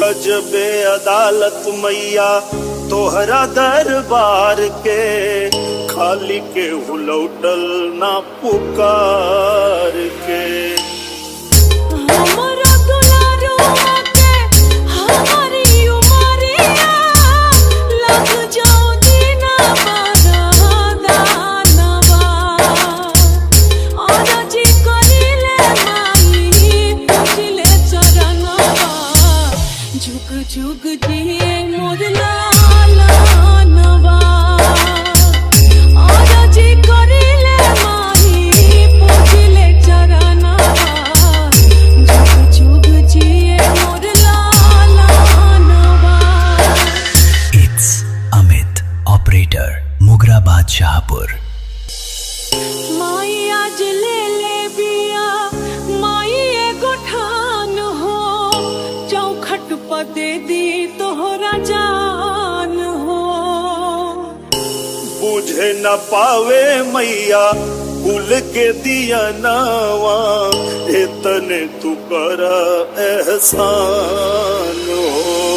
गजबे अदालत मैया तोहरा दरबार के, खाली के हुलौटल ना पुकार के। हमरा दुलारुआ के हमारी उमरिया लग जाओ दीना दानवा। और जी करिले माई पूजले चरणवा, जुग जुग जिए मोर लालनवा। और जी करिले माई पूजले चरणवा, जुग जुग जिए मोर लालनवा। It's Amit, operator, Mugrabad, Shahpur. माई आज ले बिया माई एगो ठान हो, चौखट पर दे दी तोहरा जान हो। बुझे न पावे मैया कुल के दिया नवा, इतने तू कर एहसान हो।